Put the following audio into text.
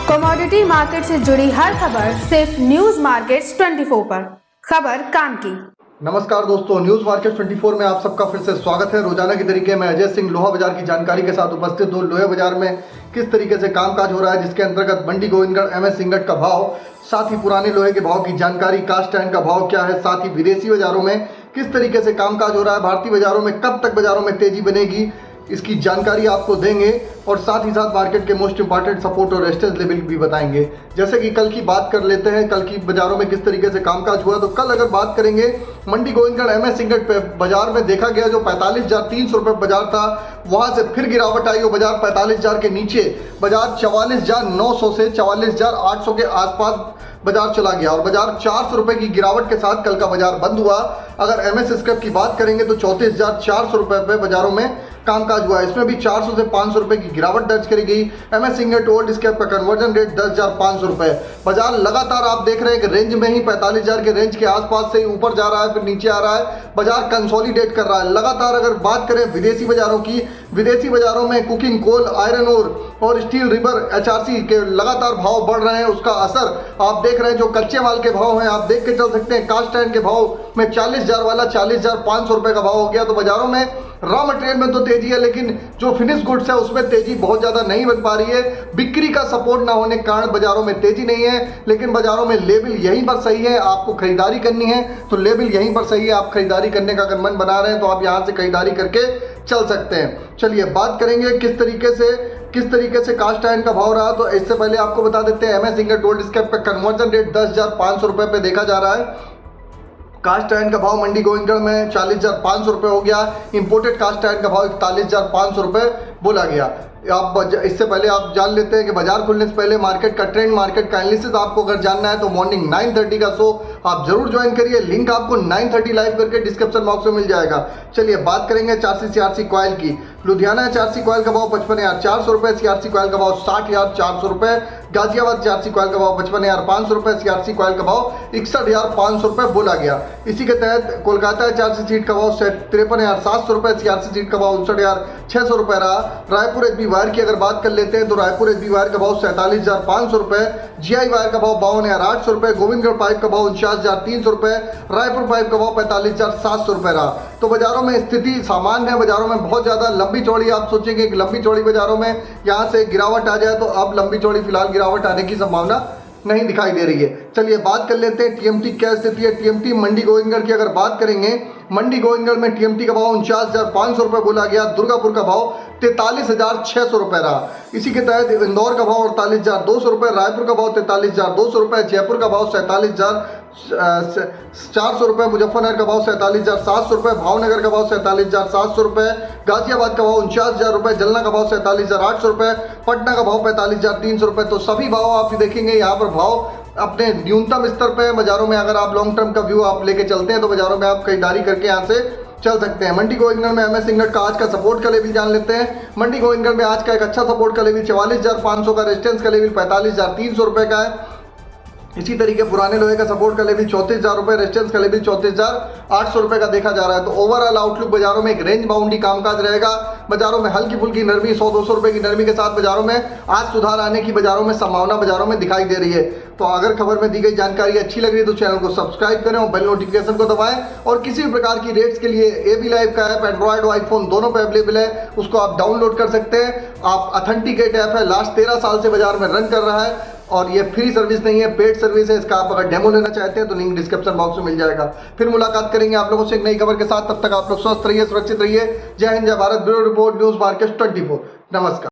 Commodity market से जुड़ी हर खबर सिर्फ न्यूज मार्केट्स 24 पर। खबर काम की। नमस्कार दोस्तों, न्यूज मार्केट 24 में आप सबका फिर से स्वागत है। रोजाना की तरीके में अजय सिंह लोहा बाजार की जानकारी के साथ उपस्थित हूँ। लोहे बाजार में किस तरीके से कामकाज हो रहा है, जिसके अंतर्गत मंडी गोविंदगढ़ एमएस इंगट का भाव, साथ ही पुराने लोहे के भाव की जानकारी, कास्ट आयरन का भाव क्या है, साथ ही विदेशी बाजारों में किस तरीके से कामकाज हो रहा है, भारतीय बाजारों में कब तक बाजारों में तेजी बनेगी, इसकी जानकारी आपको देंगे और साथ ही साथ मार्केट के मोस्ट इंपॉर्टेंट सपोर्ट और रेजिस्टेंस लेवल भी बताएंगे। जैसे कि कल की बात कर लेते हैं, कल की बाजारों में किस तरीके से कामकाज हुआ। तो कल अगर बात करेंगे मंडी गोविंदगढ़ एमएस इंगट पे बाजार में देखा गया जो 45,300 रुपये बाजार था, वहां से फिर गिरावट आई और बाजार 45,000 के नीचे, बाजार 44,900 से 44,800 के आसपास बाजार चला गया और बाजार 400 रुपए की गिरावट के साथ कल का बाजार बंद हुआ। अगर एमएस स्क्रैप की बात करेंगे तो 34,400 रुपए पे बाजारों में कामकाज हुआ। इसमें भी 400 से 500 रुपए की गिरावट दर्ज करी गई। एमएस इंगट ओल्ड स्क्रैप का कन्वर्जन रेट 10,500 रुपए। बाजार लगातार आप देख रहे हैं कि रेंज में ही 45,000 के रेंज के आसपास से ऊपर जा रहा है, फिर नीचे आ रहा है, बाजार कंसोलिडेट कर रहा है लगातार। अगर बात करें विदेशी बाजारों की, विदेशी बाजारों में कुकिंग कोल, आयरन और स्टील रिबर एचआरसी के लगातार भाव बढ़ रहे हैं। उसका असर आप देख रहे हैं। जो कच्चे माल के भाव हैं आप देख के चल सकते हैं। कास्ट आयरन के भाव में 40,000 वाला 40,500 रुपए का भाव हो गया। तो बाजारों में रॉ मटेरियल में तो तेजी है, लेकिन जो फिनिश गुड्स है उसमें तेजी बहुत ज्यादा नहीं बन पा रही है। बिक्री का सपोर्ट ना होने के कारण बाजारों में तेजी नहीं है, लेकिन बाजारों में लेवल यहीं पर सही है। आपको खरीदारी करनी है तो लेवल यहीं पर सही है। आप खरीदारी करने का अगर मन बना रहे हैं तो आप यहां से खरीदारी करके चल सकते हैं। चलिए बात करेंगे किस तरीके से कास्ट आयरन का भाव रहा। तो इससे पहले आपको बता देते हैं एमएस इंगट गोल्ड स्क्रैप का कन्वर्जन रेट 10,500 रुपए पे देखा जा रहा है। कास्ट आयरन का भाव मंडी गोविंदगढ़ में 40,500 रुपए हो गया। इंपोर्टेड कास्ट आयरन का भाव 41,500 रुपए बोला गया। इससे पहले आप जान लेते हैं कि बाजार खुलने से पहले मार्केट का ट्रेंड, मार्केट का एनालिसिस आपको अगर जानना है तो मॉर्निंग 9:30 का शो आप जरूर ज्वाइन करिए। लिंक आपको 9:30 लाइव करके डिस्क्रिप्शन बॉक्स में मिल जाएगा। चलिए बात करेंगे सीआरसी कॉइल की। लुधियाना सीआरसी कॉइल का भाव 55,400 रुपए, सीआरसी कॉइल का भाव 60,400 रुपए। गाजियाबाद सीआरसी कॉइल का भाव 55,500 रुपए, सीआरसी कॉइल का भाव 61,500 रुपए बोला गया। इसी के तहत कोलकाता सीआरसी सीट का भाव 53,700 रुपए, सीआरसी सीट का भाव 59,600 रुपए रहा। रायपुर एचबी वायर की अगर बात कर लेते हैं तो रायपुर एचबी वायर का भाव 47,500 रुपए, जीआई वायर का भाव 52,800 रुपए, गोविंदगढ़ पाइप का भाव 49,300 रुपए, रायपुर पाइप का भाव 45,700 रुपए रहा। तो बाजारों में स्थिति सामान्य है। बाजारों में बहुत ज्यादा लंबी चौड़ी, आप सोचेंगे कि लंबी चौड़ी बाजारों में यहां से गिरावट आ जाए, तो अब लंबी चौड़ी फिलहाल गिरावट आने की संभावना नहीं दिखाई दे रही है। चलिए बात कर लेते हैं टीएमटी क्या स्थिति है। टीएमटी मंडी गोविंदगढ़ की अगर बात करेंगे, मंडी गोविंदगढ़ में टीएमटी का भाव 49,500 रुपए बोला गया। दुर्गापुर का भाव 43,600 रुपए रहा। इसी के तहत इंदौर का भाव 48,200 रुपए, रायपुर का भाव 43,200 रुपए, जयपुर का भाव 47,400 रुपए, मुजफ्फरनगर का भाव 47,700 रुपए, भावनगर का भाव 47,700 रुपए, गाजियाबाद का भाव 49,000 रुपए, जलना का भाव 47,800 रुपए, पटना का भाव 45,300 रुपए। तो सभी भाव आप देखेंगे यहाँ पर भाव अपने न्यूनतम स्तर पे बाजारों में। अगर आप लॉन्ग टर्म का व्यू आप लेके चलते हैं तो बाजारों में आप खरीदारी करके यहाँ से चल सकते हैं। मंडी गोविंदगढ़ में एमएस इंगट का आज का सपोर्ट का लेवल जान लेते हैं। मंडी गोविंदगढ़ में आज का एक अच्छा सपोर्ट का लेवल 44,500 का, रेजिस्टेंस का लेवल 45,300 रुपए का है। इसी तरीके पुराने लोहे का सपोर्ट का लेवल 34,000 रुपए, रेजिस्टेंस का लेवल 34,800 रुपए का देखा जा रहा है। तो ओवरऑल आउटलुक बाजारों में एक रेंज बाउंडी कामकाज रहेगा। बाजारों में हल्की फुल्की नरमी 100-200 रुपए की नरमी के साथ बाजारों में आज सुधार आने की बाजारों में संभावना बाजारों में दिखाई दे रही है। तो अगर खबर में दी गई जानकारी अच्छी लग रही है तो चैनल को सब्सक्राइब करें और बेल नोटिफिकेशन को दबाएं। और किसी भी प्रकार की रेट्स के लिए एबी लाइव का ऐप एंड्रॉइड और आईफोन दोनों पे अवेलेबल है, उसको आप डाउनलोड कर सकते हैं। आप ऑथेंटिकेट ऐप है, लास्ट 13 साल से बाजार में रन कर रहा है और ये फ्री सर्विस नहीं है, पेड सर्विस है। इसका आप अगर डेमो लेना चाहते हैं तो लिंक डिस्क्रिप्शन बॉक्स में मिल जाएगा। फिर मुलाकात करेंगे आप लोगों से एक नई खबर के साथ। तब तक आप लोग स्वस्थ रहिए, सुरक्षित रहिए। जय हिंद, जय Bharat. Bureau report, news market 24। नमस्कार।